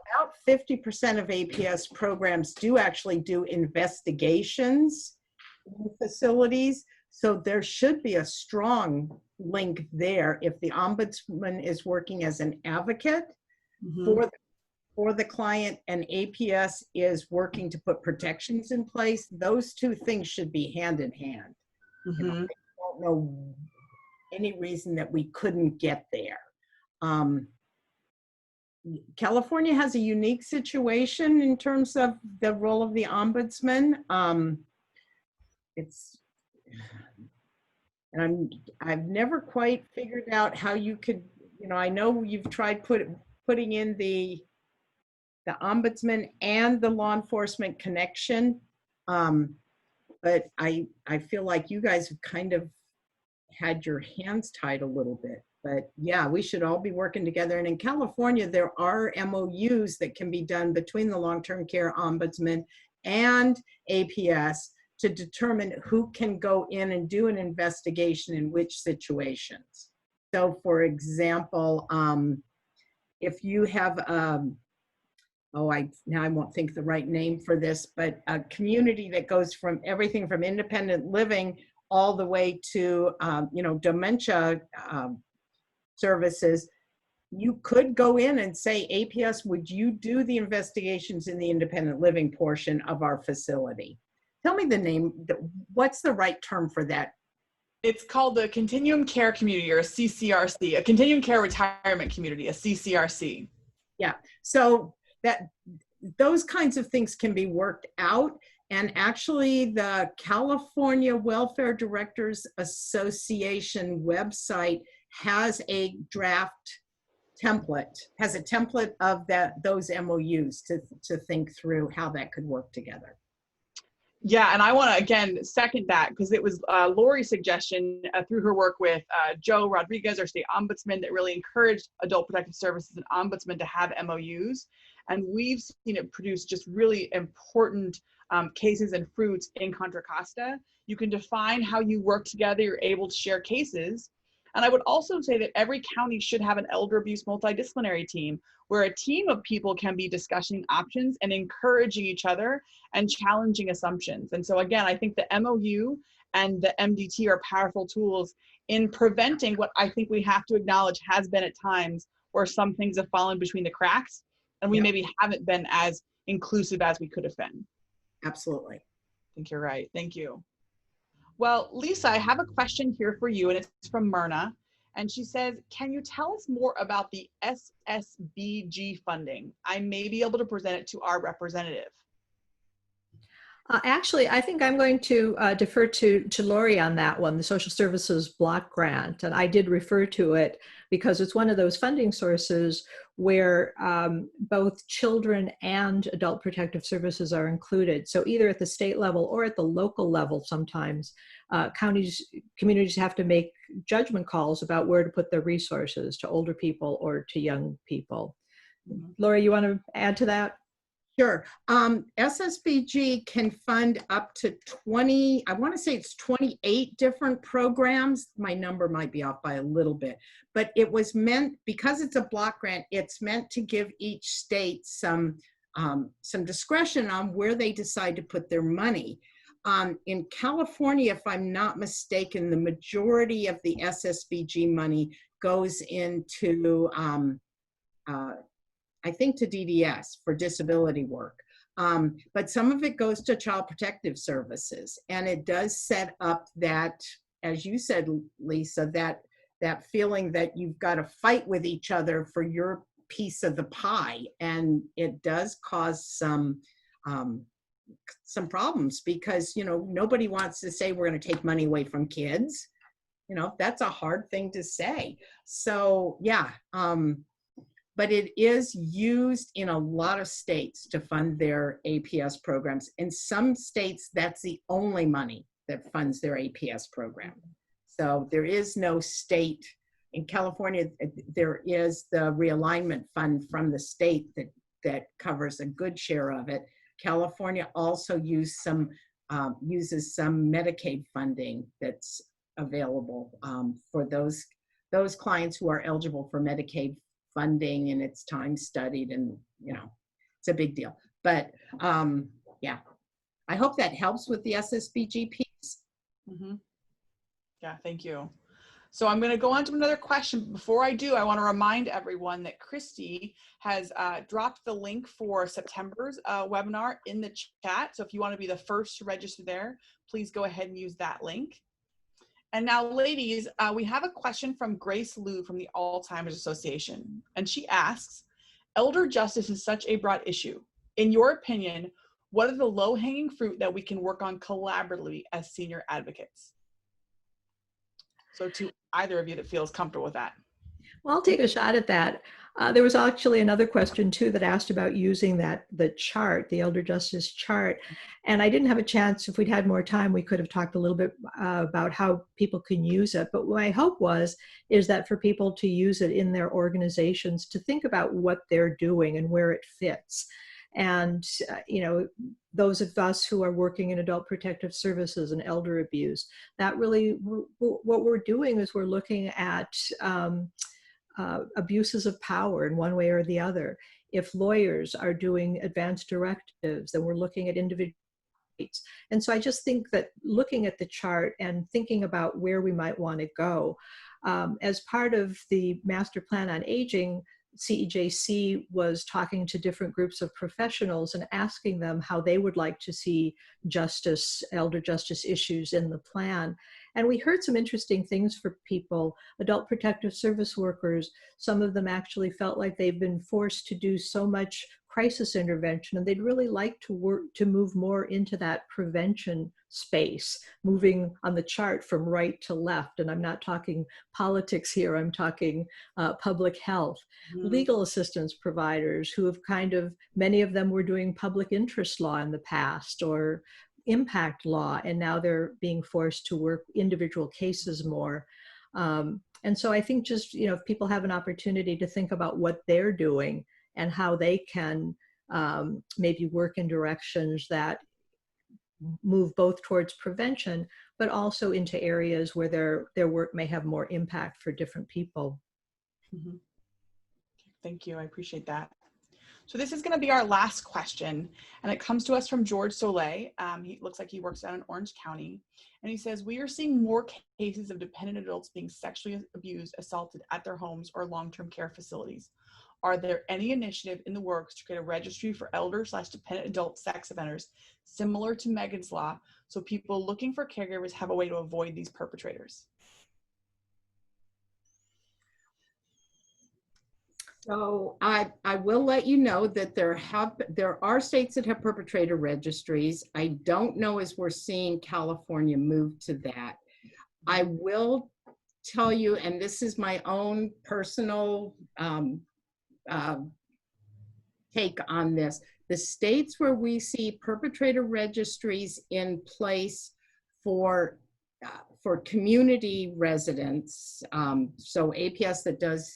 50% of APS programs do actually do investigations in facilities. So there should be a strong link there if the Ombudsman is working as an advocate for the client and APS is working to put protections in place. Those two things should be hand in hand. You know, I don't know any reason that we couldn't get there. California has a unique situation in terms of the role of the Ombudsman. I've never quite figured out how you could, you know, I know you've tried putting in the Ombudsman and the law enforcement connection, but I feel like you guys have kind of had your hands tied a little bit. But yeah, we should all be working together. And in California, there are MOUs that can be done between the long-term care ombudsman and APS to determine who can go in and do an investigation in which situations. So for example, if you have, now I won't think the right name for this, but a community that goes from everything from independent living all the way to, you know, dementia services, you could go in and say, APS, would you do the investigations in the independent living portion of our facility? Tell me the name, what's the right term for that? It's called the Continuum Care Community, or a CCRC, a Continuum Care Retirement Community, a CCRC. Yeah, so those kinds of things can be worked out. And actually the California Welfare Directors Association website has a draft template, has a template of those MOUs to think through how that could work together. Yeah, and I want to again second that, because it was Lori's suggestion through her work with Joe Rodriguez, our state ombudsman, that really encouraged adult protective services and ombudsman to have MOUs. And we've seen it produce just really important cases and fruits in Contra Costa. You can define how you work together, you're able to share cases. And I would also say that every county should have an elder abuse multidisciplinary team, where a team of people can be discussing options and encouraging each other and challenging assumptions. And so again, I think the MOU and the MDT are powerful tools in preventing what I think we have to acknowledge has been at times where some things have fallen between the cracks and we maybe haven't been as inclusive as we could have been. Absolutely. I think you're right. Thank you. Well, Lisa, I have a question here for you, and it's from Myrna. And she says, can you tell us more about the SSBG funding? I may be able to present it to our representative. Actually, I think I'm going to defer to Lori on that one, the Social Services Block Grant. And I did refer to it because it's one of those funding sources where both children and adult protective services are included. So either at the state level or at the local level, sometimes communities have to make judgment calls about where to put their resources, to older people or to young people. Lori, you want to add to that? Sure. SSBG can fund up to 20, I want to say it's 28 different programs. My number might be off by a little bit, but it was meant, because it's a block grant, it's meant to give each state some discretion on where they decide to put their money. In California, if I'm not mistaken, the majority of the SSBG money goes into, I think, to DDS for disability work. But some of it goes to Child Protective Services. And it does set up that, as you said, Lisa, that feeling that you've got to fight with each other for your piece of the pie. And it does cause some problems because, you know, nobody wants to say we're going to take money away from kids. You know, that's a hard thing to say. So yeah, but it is used in a lot of states to fund their APS programs. In some states, that's the only money that funds their APS program. So there is no state. In California, there is the realignment fund from the state that covers a good share of it. California also uses some Medicaid funding that's available for those clients who are eligible for Medicaid funding, and it's time studied, and you know, it's a big deal. But yeah, I hope that helps with the SSBG piece. Mm-hmm. Yeah, thank you. So I'm going to go on to another question. Before I do, I want to remind everyone that Christy has dropped the link for September's webinar in the chat. So if you want to be the first to register there, please go ahead and use that link. And now, ladies, we have a question from Grace Liu from the Alzheimer's Association. And she asks, elder justice is such a broad issue. In your opinion, what are the low-hanging fruit that we can work on collaboratively as senior advocates? So to either of you that feels comfortable with that. Well, I'll take a shot at that. There was actually another question too that asked about using the chart, the elder justice chart. And I didn't have a chance. If we'd had more time, we could have talked a little bit about how people can use it. But my hope is that for people to use it in their organizations, to think about what they're doing and where it fits. And, you know, those of us who are working in adult protective services and elder abuse, that really, what we're doing is we're looking at abuses of power in one way or the other. If lawyers are doing advanced directives, then we're looking at individual rights. And so I just think that looking at the chart and thinking about where we might want to go, as part of the Master Plan on Aging, CEJC was talking to different groups of professionals and asking them how they would like to see justice, elder justice issues in the plan. And we heard some interesting things for people. Adult protective service workers, some of them actually felt like they've been forced to do so much crisis intervention, and they'd really like to move more into that prevention space, moving on the chart from right to left. And I'm not talking politics here, I'm talking public health. Mm-hmm. Legal assistance providers who have many of them were doing public interest law in the past or impact law, and now they're being forced to work individual cases more. And so I think just, you know, if people have an opportunity to think about what they're doing and how they can maybe work in directions that move both towards prevention, but also into areas where their work may have more impact for different people. Mm-hmm. Thank you, I appreciate that. So this is going to be our last question, and it comes to us from George Soleil. He looks like he works down in Orange County, and he says, we are seeing more cases of dependent adults being sexually abused, assaulted at their homes or long-term care facilities. Are there any initiative in the works to create a registry for elder/dependent adult sex offenders similar to Megan's Law, so people looking for caregivers have a way to avoid these perpetrators? So I will let you know that there are states that have perpetrator registries. I don't know as we're seeing California move to that. I will tell you, and this is my own personal take on this, the states where we see perpetrator registries in place for community residents, so APS that does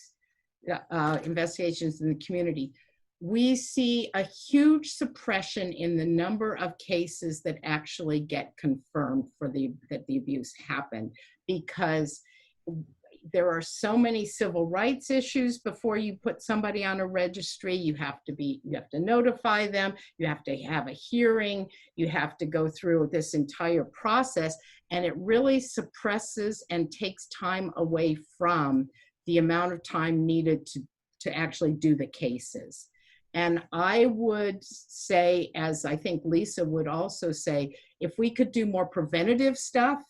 investigations in the community, we see a huge suppression in the number of cases that actually get confirmed that the abuse happened, because there are so many civil rights issues before you put somebody on a registry. You have to notify them, you have to have a hearing, you have to go through this entire process, and it really suppresses and takes time away from the amount of time needed to actually do the cases. And I would say, as I think Lisa would also say, if we could do more preventative stuff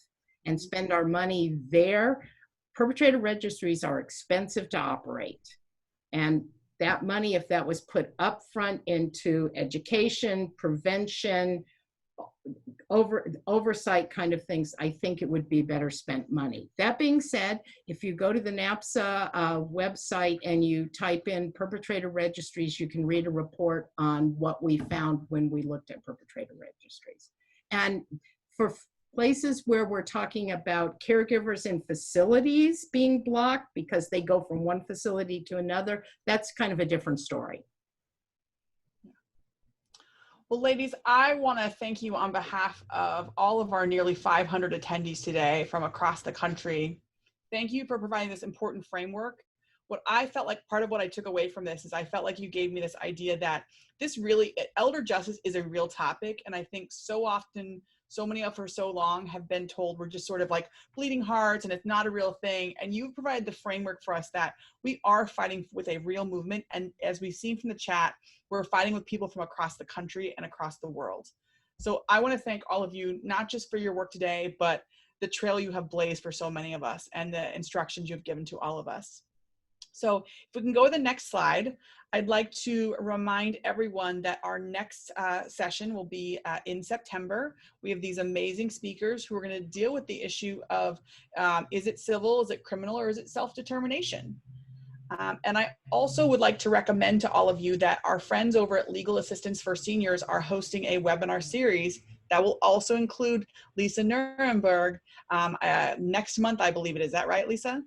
and spend our money there. Perpetrator registries are expensive to operate. And that money, if that was put up front into education, prevention, oversight kind of things, I think it would be better spent money. That being said, if you go to the NAPSA website and you type in perpetrator registries, you can read a report on what we found when we looked at perpetrator registries. And for places where we're talking about caregivers in facilities being blocked because they go from one facility to another, that's kind of a different story. Well, ladies, I want to thank you on behalf of all of our nearly 500 attendees today from across the country. Thank you for providing this important framework. What I felt like part of what I took away from this is I felt like you gave me this idea that this really, elder justice is a real topic. And I think so often, so many of us for so long have been told we're just sort of like bleeding hearts and it's not a real thing. And you provided the framework for us that we are fighting with a real movement. And as we've seen from the chat, we're fighting with people from across the country and across the world. So I want to thank all of you, not just for your work today, but the trail you have blazed for so many of us and the instructions you've given to all of us. So if we can go to the next slide, I'd like to remind everyone that our next session will be in September. We have these amazing speakers who are going to deal with the issue of is it civil, is it criminal, or is it self-determination? And I also would like to recommend to all of you that our friends over at Legal Assistance for Seniors are hosting a webinar series that will also include Lisa Nuremberg next month, I believe it is. Is that right, Lisa?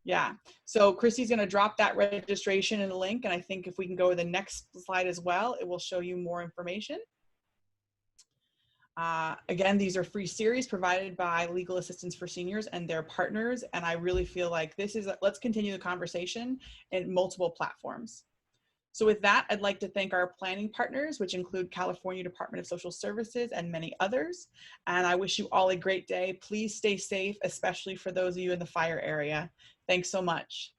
Yeah, so Christy's going to drop that registration in a link, and I think if we can go to the next slide as well, it will show you more information. Again, these are free series provided by Legal Assistance for Seniors and their partners, and I really feel like this is, let's continue the conversation in multiple platforms. So with that, I'd like to thank our planning partners, which include California Department of Social Services and many others. And I wish you all a great day. Please stay safe, especially for those of you in the fire area. Thanks so much.